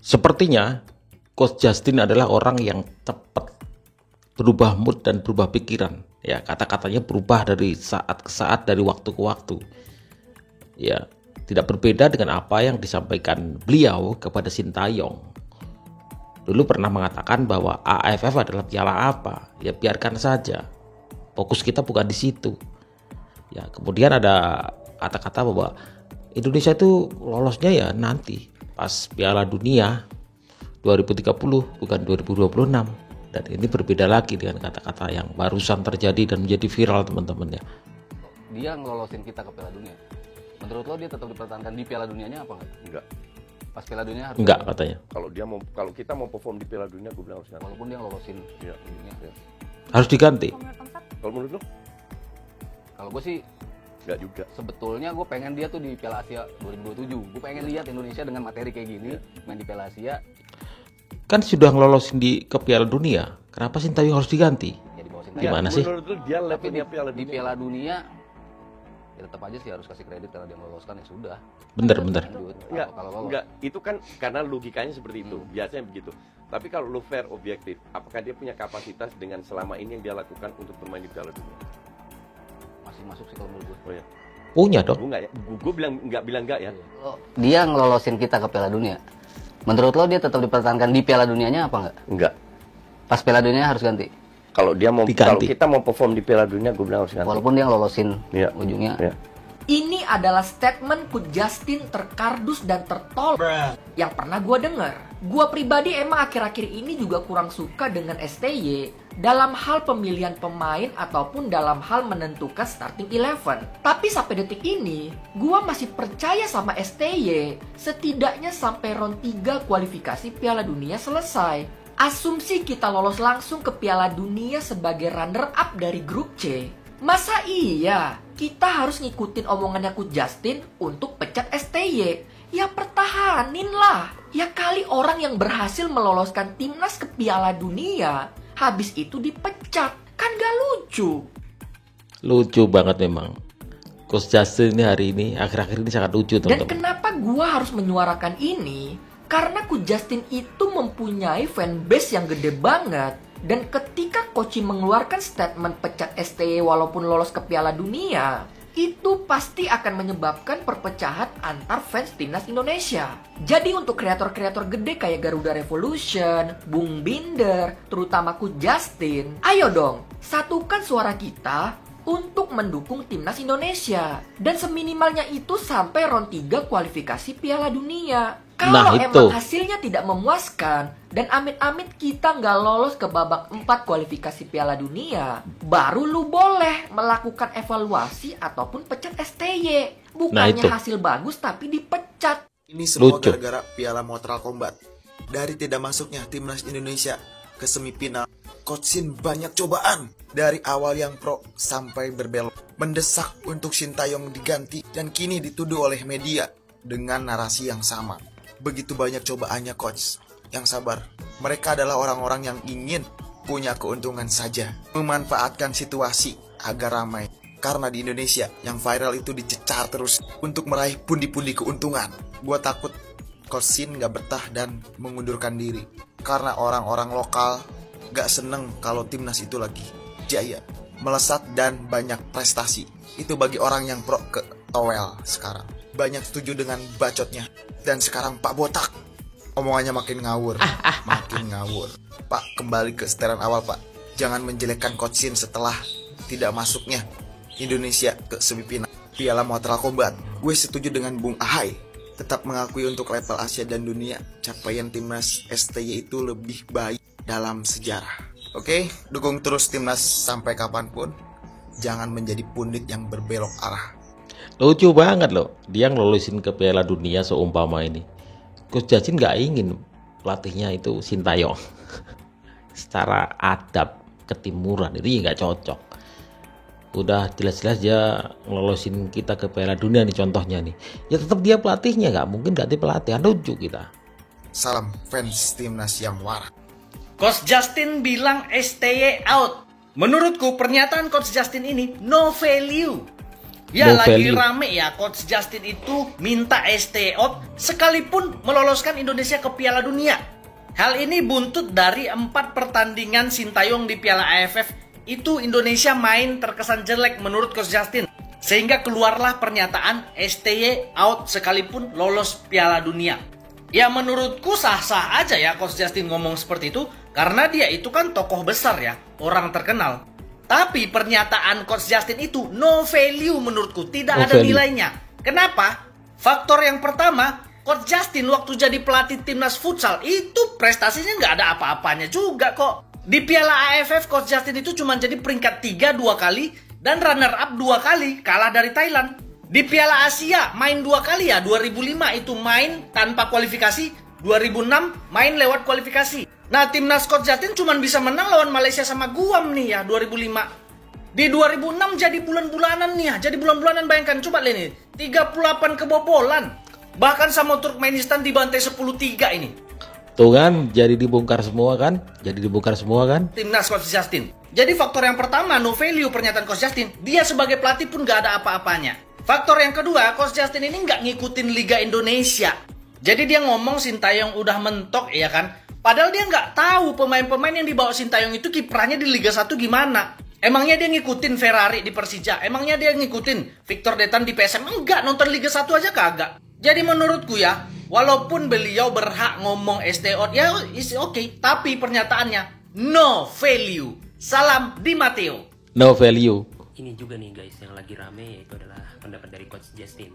Sepertinya Coach Justin adalah orang yang cepat berubah mood dan berubah pikiran. Ya, kata-katanya berubah dari saat ke saat, dari waktu ke waktu. Ya, tidak berbeda dengan apa yang disampaikan beliau kepada Sintayong. Dulu pernah mengatakan bahwa AFF adalah piala apa? Ya biarkan saja. Fokus kita bukan di situ. Ya, kemudian ada kata-kata bahwa Indonesia itu lolosnya ya nanti pas Piala Dunia 2030 bukan 2026. Dan ini berbeda lagi dengan kata-kata yang barusan terjadi dan menjadi viral teman-teman ya. Dia ngelolosin kita ke Piala Dunia. Menurut lo dia tetap dipertahankan di Piala Dunianya apa enggak? Enggak. Pas Piala Dunia harus Enggak katanya. Kalau kita mau perform di Piala Dunia, gue bilang harus ganti. Walaupun dia ngelolosin Iya. dunia. Iya. Harus diganti. Kalau menurut lo? Kalau gue sih Enggak juga. sebetulnya gue pengen dia tuh di Piala Asia 2027. Gue pengen lihat Indonesia dengan materi kayak gini main di Piala Asia. Kan sudah ngelolosin ke Piala Dunia. Kenapa Sintayong harus diganti? Ya di bawah Sintayong. Gimana sih? Menurut lo dia Tapi levelnya Piala di Dunia? Piala Dunia ya tetap aja sih harus kasih kredit karena dia meloloskan, ya sudah. Bener. Lanjut. Enggak, Kalau lolos. enggak. Itu kan karena logikanya seperti itu. Biasanya begitu. Tapi kalau lo fair objektif, apakah dia punya kapasitas dengan selama ini yang dia lakukan untuk bermain di Piala Dunia? Masih masuk sih kalau menurut gue. Oh ya. Punya dong. Gue enggak ya. Gue bilang enggak ya. Dia ngelolosin kita ke Piala Dunia. Menurut lo dia tetap dipertahankan di Piala Dunianya apa enggak? Enggak. Pas Piala Dunia harus ganti. Kalau dia mau Diganti. kalau kita mau perform di Piala Dunia, gue bilang harus ganti. Walaupun dia ngelolosin Iya. ujungnya. Iya. Ini adalah statement Coach Justin terkardus dan tertol yang pernah gue denger. Gue pribadi emang akhir-akhir ini juga kurang suka dengan STY dalam hal pemilihan pemain ataupun dalam hal menentukan starting 11. Tapi sampai detik ini, gue masih percaya sama STY setidaknya sampai round 3 kualifikasi Piala Dunia selesai. Asumsi kita lolos langsung ke Piala Dunia sebagai runner-up dari grup C. Masa iya kita harus ngikutin omongannya Coach Justin untuk pecat STY? Ya pertahanin lah. Ya kali orang yang berhasil meloloskan timnas ke Piala Dunia habis itu dipecat. Kan gak lucu. Lucu banget memang. Coach Justin ini hari ini akhir-akhir ini sangat lucu Dan teman-teman. kenapa gua harus menyuarakan ini? Karena Coach Justin itu mempunyai fanbase yang gede banget. Dan ketika Koci mengeluarkan statement pecat STY walaupun lolos ke Piala Dunia, itu pasti akan menyebabkan perpecahan antar fans timnas Indonesia. Jadi untuk kreator-kreator gede kayak Garuda Revolution, Bung Binder, terutama Coach Justin, ayo dong, satukan suara kita untuk mendukung timnas Indonesia. Dan seminimalnya itu sampai round 3 kualifikasi Piala Dunia. Kalau emang hasilnya tidak memuaskan dan amit-amit kita nggak lolos ke babak 4 kualifikasi Piala Dunia, baru lu boleh melakukan evaluasi ataupun pecat STY. Bukannya hasil bagus tapi dipecat. Ini semua gara-gara Piala Mortal Kombat. Dari tidak masuknya timnas Indonesia ke semifinal, Coach Shin banyak cobaan. Dari awal yang pro sampai berbelok, mendesak untuk Sintayong diganti dan kini dituduh oleh media dengan narasi yang sama. Begitu banyak cobaannya coach. Yang sabar. Mereka adalah orang-orang yang ingin punya keuntungan saja, memanfaatkan situasi agar ramai. Karena di Indonesia yang viral itu dicecar terus untuk meraih pundi-pundi keuntungan. Gua takut Coach Shin gak betah dan mengundurkan diri. Karena orang-orang lokal gak seneng kalau timnas itu lagi jaya, melesat dan banyak prestasi. Itu bagi orang yang pro ke towel sekarang. Banyak setuju dengan bacotnya. Dan sekarang Pak Botak omongannya makin ngawur. Makin ngawur. Pak, kembali ke setelan awal Pak. Jangan menjelekkan Coach Shin setelah tidak masuknya Indonesia ke semifinal Piala Mortal Kombat. Gue setuju dengan Bung Ahai. Tetap mengakui untuk level Asia dan dunia, capaian timnas STY itu lebih baik dalam sejarah. Oke, dukung terus timnas sampai kapanpun. Jangan menjadi pundit yang berbelok arah. Lucu banget loh, dia ngelolosin ke Piala Dunia seumpama ini. Coach Justin nggak ingin pelatihnya itu Sintayong. Secara adab ketimuran itu nggak cocok. Udah jelas-jelas dia ngelolosin kita ke Piala Dunia nih contohnya nih. Ya tetap dia pelatihnya, nggak mungkin ganti pelatih. Lucu kita. Salam fans timnas yang waras. Coach Justin bilang STY out. Menurutku pernyataan Coach Justin ini no value. Ya, No lagi value. rame ya, Coach Justin itu minta STE out sekalipun meloloskan Indonesia ke Piala Dunia. Hal ini buntut dari 4 pertandingan Sintayong di Piala AFF. Itu Indonesia main terkesan jelek menurut Coach Justin. Sehingga keluarlah pernyataan STY out sekalipun lolos Piala Dunia. Ya menurutku sah-sah aja ya Coach Justin ngomong seperti itu. Karena dia itu kan tokoh besar ya, orang terkenal. Tapi pernyataan Coach Justin itu no value menurutku, tidak No ada value. nilainya. Kenapa? Faktor yang pertama, Coach Justin waktu jadi pelatih timnas futsal itu prestasinya nggak ada apa-apanya juga kok. Di Piala AFF Coach Justin itu cuma jadi peringkat 3 2 kali dan runner up 2 kali, kalah dari Thailand. Di Piala Asia main 2 kali ya, 2005 itu main tanpa kualifikasi, 2006 main lewat kualifikasi. Nah, timnas Coach Justin cuma bisa menang lawan Malaysia sama Guam nih ya 2005. Di 2006 jadi bulan-bulanan nih ya. Jadi bulan-bulanan bayangkan coba lihat nih. 38 kebobolan. Bahkan sama Turkmenistan dibantai 10-3 ini. Tuh kan, jadi dibongkar semua kan? Jadi dibongkar semua kan? Timnas Coach Justin. Jadi faktor yang pertama no value pernyataan Coach Justin. Dia sebagai pelatih pun gak ada apa-apanya. Faktor yang kedua, Coach Justin ini nggak ngikutin Liga Indonesia. Jadi dia ngomong Sintayong udah mentok ya kan. Padahal dia nggak tahu pemain-pemain yang dibawa Sintayong itu kiprahnya di Liga 1 gimana. Emangnya dia ngikutin Ferrari di Persija? Emangnya dia ngikutin Victor Detan di PSM? Enggak, nonton Liga 1 aja kagak. Jadi menurutku ya, walaupun beliau berhak ngomong ST out, ya is okay. Tapi pernyataannya, no value. Salam Di Matteo. No value. Ini juga nih guys yang lagi rame, yaitu adalah pendapat dari Coach Justin.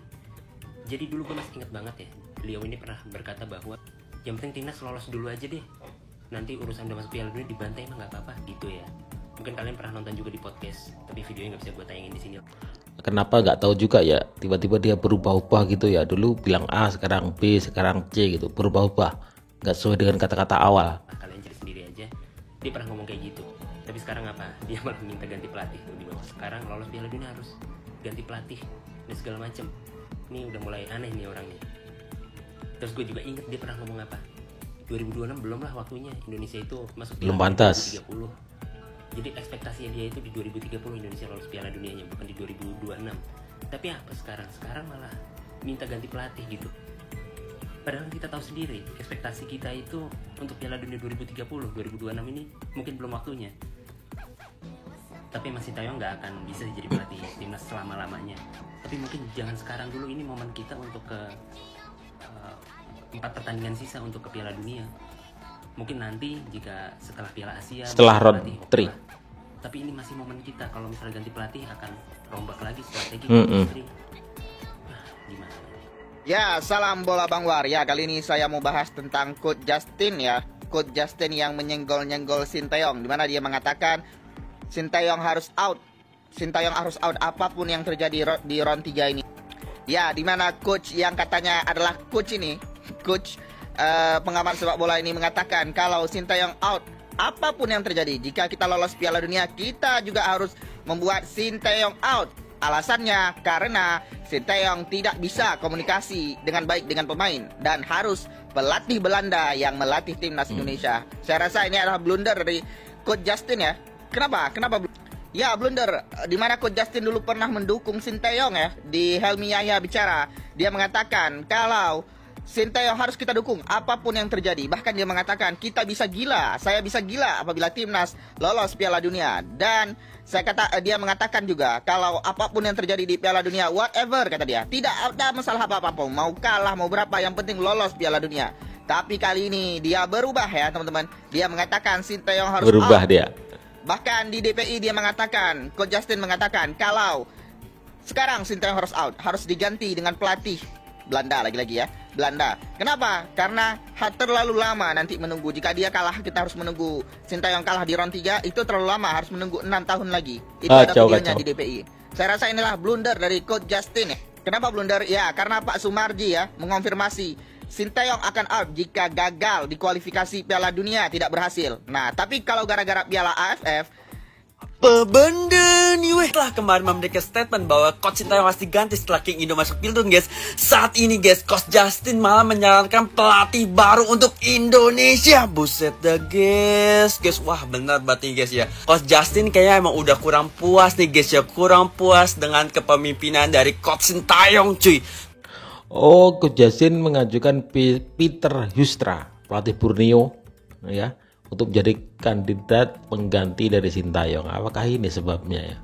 Jadi dulu gue masih ingat banget ya, beliau ini pernah berkata bahwa yang penting timnas lolos dulu aja deh, nanti urusan udah masuk Piala Dunia dibantai emang nggak apa-apa gitu ya. Mungkin kalian pernah nonton juga di podcast, tapi videonya nggak bisa gue tayangin di sini. Kenapa nggak tahu juga ya, tiba-tiba dia berubah-ubah gitu ya. Dulu bilang A, sekarang B, sekarang C gitu, berubah-ubah, nggak sesuai dengan kata-kata awal. Nah, kalian cari sendiri aja. Dia pernah ngomong kayak gitu, tapi sekarang apa? Dia malah minta ganti pelatih. Di bawah sekarang lolos Piala Dunia harus ganti pelatih dan segala macem. Ini udah mulai aneh nih orangnya. Terus gue juga inget dia pernah ngomong apa, 2026 belum lah waktunya Indonesia itu masuk Belum Piala pantas. 2030. Jadi ekspektasinya dia itu di 2030 Indonesia lolos Piala Dunianya, bukan di 2026. Tapi apa sekarang? Sekarang malah minta ganti pelatih gitu. Padahal kita tahu sendiri, ekspektasi kita itu untuk Piala Dunia 2030, 2026 ini mungkin belum waktunya. Tapi Mas Sintayong nggak akan bisa jadi pelatih timnas selama-lamanya. Tapi mungkin jangan sekarang dulu, ini momen kita untuk ke 4 pertandingan sisa untuk ke Piala Dunia. Mungkin nanti jika setelah Piala Asia, Setelah round pelatih, 3. lah. Tapi ini masih momen kita. Kalau misalnya ganti pelatih akan rombak lagi strategi. Gimana? Ya, salam bola Bang War. Ya, kali ini saya mau bahas tentang Coach Justin ya. Coach Justin yang menyenggol-nyenggol Sintayong, di mana dia mengatakan Sintayong harus out. Sintayong harus out apapun yang terjadi di round 3 ini. Ya, di mana coach yang katanya adalah coach ini, coach pengamat sepak bola ini mengatakan kalau Sintayong out, apapun yang terjadi, jika kita lolos Piala Dunia, kita juga harus membuat Sintayong out. Alasannya karena Sintayong tidak bisa komunikasi dengan baik dengan pemain dan harus pelatih Belanda yang melatih timnas Indonesia. Saya rasa ini adalah blunder dari Coach Justin ya. Kenapa? Ya, blunder. Di mana Coach Justin dulu pernah mendukung Sintayong ya. Di Helmi Yahya bicara, dia mengatakan kalau Sintayong harus kita dukung apapun yang terjadi. Bahkan dia mengatakan kita bisa gila, saya bisa gila apabila timnas lolos Piala Dunia. Dan dia mengatakan juga kalau apapun yang terjadi di Piala Dunia, whatever kata dia, tidak ada masalah apa-apa, mau kalah mau berapa, yang penting lolos Piala Dunia. Tapi kali ini dia berubah ya teman-teman. Dia mengatakan Sintayong harus Berubah out. dia. Bahkan di DPI dia mengatakan, Coach Justin mengatakan kalau sekarang Sintayong harus out, harus diganti dengan pelatih Belanda lagi-lagi ya, Belanda. Kenapa? Karena terlalu lama nanti menunggu. Jika dia kalah, kita harus menunggu Sintayong kalah di round 3, itu terlalu lama, harus menunggu 6 tahun lagi. Itu ada videonya di DPI. Saya rasa inilah blunder dari Coach Justin ya. Kenapa blunder? Ya, karena Pak Sumarji ya mengonfirmasi Sintayong akan out jika gagal di kualifikasi Piala Dunia, tidak berhasil. Nah, tapi kalau gara-gara Piala AFF, Apa benda nih weh? Setelah kemarin memberikan statement bahwa Coach Sintayong harus diganti setelah King Indo masuk Pildun guys, saat ini guys Coach Justin malah menyarankan pelatih baru untuk Indonesia. Buset dah guys. Wah benar banget nih guys ya. Coach Justin kayaknya emang udah kurang puas nih guys ya, kurang puas dengan kepemimpinan dari Coach Sintayong cuy. Oh, Coach Justin mengajukan Peter Hustra, pelatih Borneo ya, untuk menjadi kandidat pengganti dari Sintayong. Apakah ini sebabnya ya?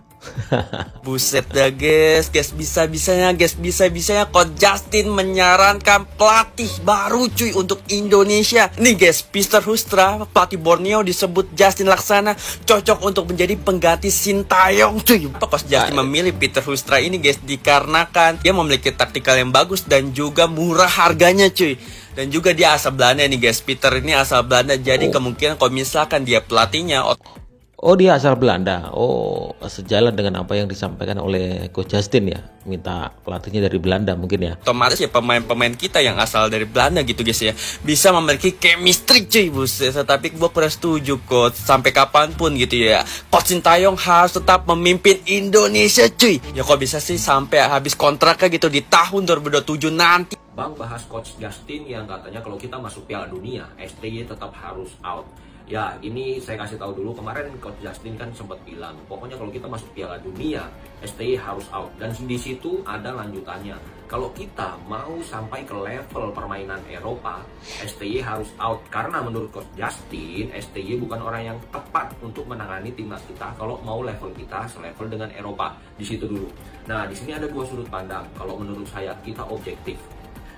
Buset dah guys, bisa-bisanya Coach Justin menyarankan pelatih baru cuy untuk Indonesia. Nih guys, Peter Hustra, pelatih Borneo disebut Justin Laksana cocok untuk menjadi pengganti Sintayong cuy. Coach Justin memilih Peter Hustra ini guys dikarenakan dia memiliki taktikal yang bagus dan juga murah harganya cuy. Dan juga dia asal Belanda nih guys. Peter ini asal Belanda. Jadi kemungkinan kalau misalkan dia pelatihnya, oh dia asal Belanda. Oh, sejalan dengan apa yang disampaikan oleh Coach Justin ya, minta pelatihnya dari Belanda mungkin ya. Otomatis ya pemain-pemain kita yang asal dari Belanda gitu guys ya, bisa memiliki chemistry cuy. Buset, tapi gue kurang setuju Coach. Sampai kapanpun gitu ya, Coach Sintayong harus tetap memimpin Indonesia cuy. Ya kok bisa sih sampai habis kontraknya gitu di tahun 2027 nanti. Bang bahas Coach Justin yang katanya kalau kita masuk Piala Dunia, STY tetap harus out. Ya ini saya kasih tahu dulu, kemarin Coach Justin kan sempat bilang pokoknya kalau kita masuk Piala Dunia, STY harus out. Dan di situ ada lanjutannya. Kalau kita mau sampai ke level permainan Eropa, STY harus out. Karena menurut Coach Justin, STY bukan orang yang tepat untuk menangani timnas kita kalau mau level kita selevel dengan Eropa. Di situ dulu. Nah di sini ada dua sudut pandang. Kalau menurut saya kita objektif.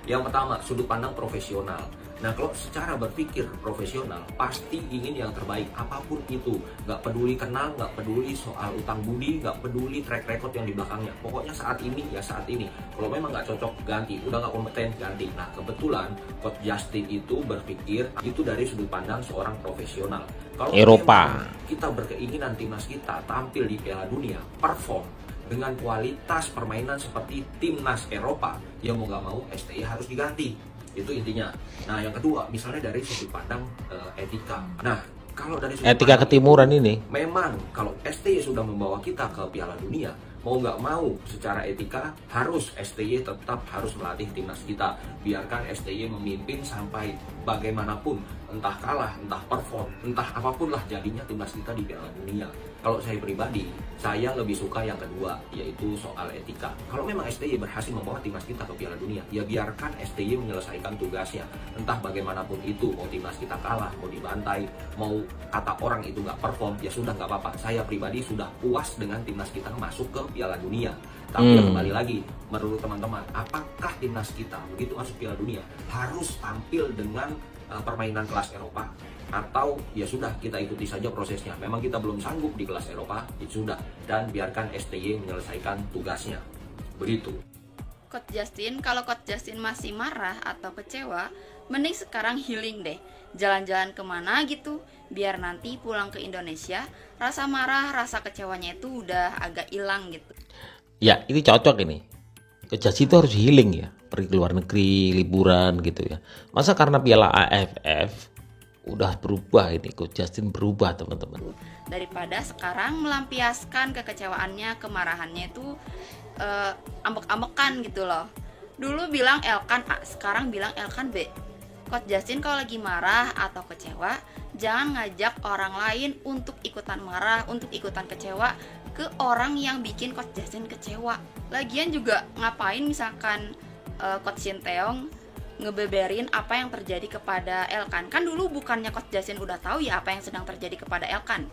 Yang pertama, sudut pandang profesional. Nah, kalau secara berpikir profesional, pasti ingin yang terbaik, apapun itu. Nggak peduli kenal, nggak peduli soal utang budi, nggak peduli track record yang di belakangnya. Pokoknya saat ini, ya saat ini. Kalau memang nggak cocok, ganti. Udah nggak kompeten, ganti. Nah, kebetulan Coach Justin itu berpikir, itu dari sudut pandang seorang profesional. Kalau Eropa, kita berkeinginan timnas kita tampil di Piala Dunia, perform, dengan kualitas permainan seperti timnas Eropa, ya mau nggak mau STY harus diganti. Itu intinya. Nah yang kedua, misalnya dari sudut pandang etika. Nah kalau dari sudut etika ketimuran ini, memang kalau STY sudah membawa kita ke Piala Dunia, mau nggak mau secara etika harus STY tetap harus melatih timnas kita. Biarkan STY memimpin sampai bagaimanapun, entah kalah, entah perform, entah apapun lah jadinya timnas kita di Piala Dunia. Kalau saya pribadi, saya lebih suka yang kedua, yaitu soal etika. Kalau memang STY berhasil membawa timnas kita ke Piala Dunia, ya biarkan STY menyelesaikan tugasnya. Entah bagaimanapun itu, mau timnas kita kalah, mau dibantai, mau kata orang itu nggak perform, ya sudah nggak apa-apa. Saya pribadi sudah puas dengan timnas kita masuk ke Piala Dunia. Tapi kembali lagi, menurut teman-teman, apakah timnas kita begitu masuk Piala Dunia harus tampil dengan permainan kelas Eropa? Atau ya sudah kita ikuti saja prosesnya. Memang kita belum sanggup di kelas Eropa, ya sudah, dan biarkan STY menyelesaikan tugasnya. Begitu. Coach Justin, kalau Coach Justin masih marah atau kecewa, mending sekarang healing deh. Jalan-jalan kemana gitu, biar nanti pulang ke Indonesia, rasa marah, rasa kecewanya itu udah agak hilang gitu. ya ini cocok ini. Coach Justin itu harus healing ya, pergi ke luar negeri, liburan gitu ya. Masa karena Piala AFF udah berubah ini, Coach Justin berubah teman-teman. Daripada sekarang melampiaskan kekecewaannya, kemarahannya itu ambek-ambekan gitu loh. Dulu bilang Elkan A, sekarang bilang Elkan B. Coach Justin kalau lagi marah atau kecewa, jangan ngajak orang lain untuk ikutan marah, untuk ikutan kecewa ke orang yang bikin Coach Justin kecewa. Lagian juga ngapain misalkan Coach Sintayong ngebeberin apa yang terjadi kepada Elkan. Kan dulu bukannya Coach Justin udah tahu ya apa yang sedang terjadi kepada Elkan.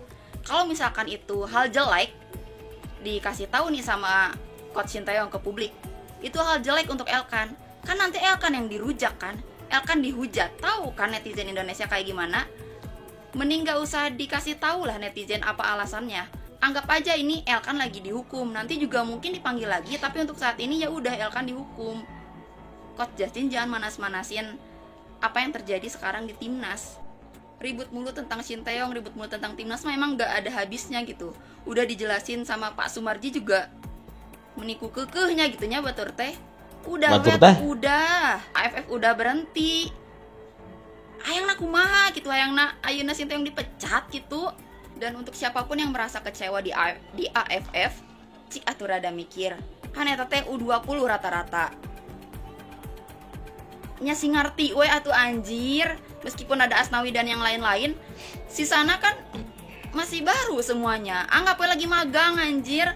Kalau misalkan itu hal jelek dikasih tahu nih sama Coach Sintayong ke publik, itu hal jelek untuk Elkan. Kan nanti Elkan yang dirujak kan, Elkan dihujat. Tahu kan netizen Indonesia kayak gimana? Mending gak usah dikasih tahu lah netizen apa alasannya. Anggap aja ini Elkan lagi dihukum, nanti juga mungkin dipanggil lagi, tapi untuk saat ini ya udah Elkan dihukum. Coach Justin jangan manas-manasin apa yang terjadi sekarang di timnas. Ribut mulu tentang Sintayong, ribut mulu tentang timnas memang gak ada habisnya gitu. Udah dijelasin sama Pak Sumarji juga meniku kekehnya gitunya batur teh. Udah Batur wet, teh? udah. AFF udah berhenti. Hayangna kumaha gitu, hayangna ayeuna Sintayong dipecat gitu. Dan untuk siapapun yang merasa kecewa di AFF, cik atuh rada mikir. Kan eta teh U20 rata-rata. Nya sing ngarti we atuh anjir. Meskipun ada Asnawi dan yang lain-lain, sisana kan masih baru semuanya. Anggap we lagi magang anjir.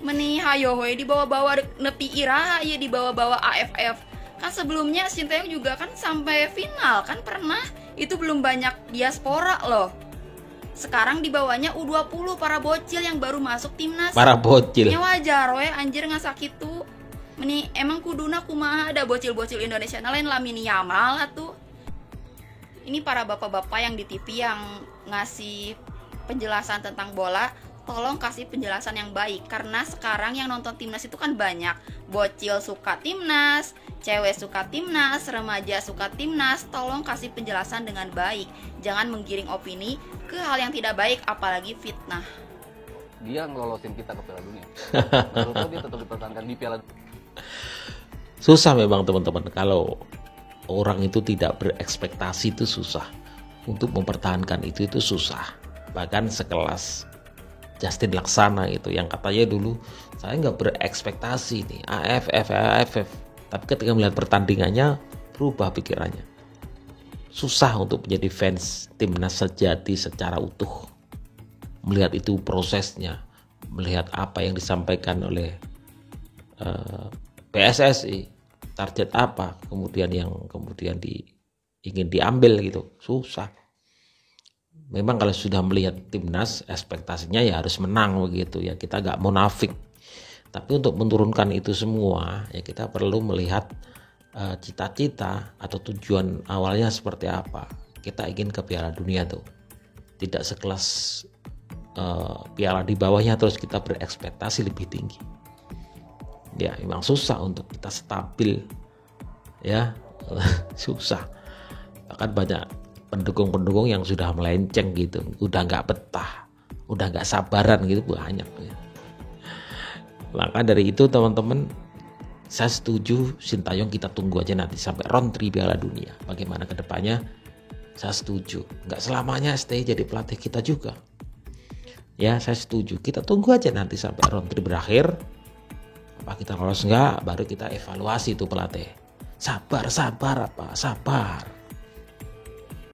Meni hayo we dibawa-bawa nepi iraha ya dibawa-bawa AFF. Kan sebelumnya Sinteyong juga kan sampai final kan pernah. Itu belum banyak diaspora loh. Sekarang dibawanya U20 para bocil yang baru masuk timnas. Para bocil. Ya wajar we anjir ngasak itu. Meni emang kuduna kumaha ada bocil-bocil Indonesia lain Lamine Yamal atuh. Ini para bapak-bapak yang di TV yang ngasih penjelasan tentang bola, tolong kasih penjelasan yang baik karena sekarang yang nonton timnas itu kan banyak. Bocil suka timnas, cewek suka timnas, remaja suka timnas. Tolong kasih penjelasan dengan baik. Jangan menggiring opini ke hal yang tidak baik, apalagi fitnah. Dia ngelolosin kita ke Piala Dunia. Menurut dia tetap dipertahankan di Piala Dunia. Susah memang teman-teman, kalau orang itu tidak berekspektasi itu susah. Untuk mempertahankan itu susah. Bahkan sekelas Justin Laksana itu yang katanya dulu saya nggak berekspektasi nih AFF. Tapi ketika melihat pertandingannya berubah pikirannya. Susah untuk menjadi fans timnas sejati secara utuh. Melihat itu prosesnya, melihat apa yang disampaikan oleh PSSI, target apa, kemudian yang ingin diambil gitu, susah. Memang kalau sudah melihat timnas, ekspektasinya ya harus menang begitu ya, kita gak munafik. Tapi untuk menurunkan itu semua, ya kita perlu melihat cita-cita atau tujuan awalnya seperti apa. Kita ingin ke Piala Dunia tuh, tidak sekelas piala di bawahnya terus kita berekspektasi lebih tinggi. Ya memang susah untuk kita stabil, ya susah. Bahkan banyak pendukung-pendukung yang sudah melenceng gitu, udah nggak betah, udah nggak sabaran gitu banyak. Ya. Maka dari itu teman-teman, saya setuju Sintayong kita tunggu aja nanti sampai round 3 Piala Dunia. Bagaimana kedepannya? Saya setuju. Nggak selamanya STY jadi pelatih kita juga. Ya saya setuju. Kita tunggu aja nanti sampai round 3 berakhir. Apa kita lolos nggak? Baru kita evaluasi itu pelatih. Sabar.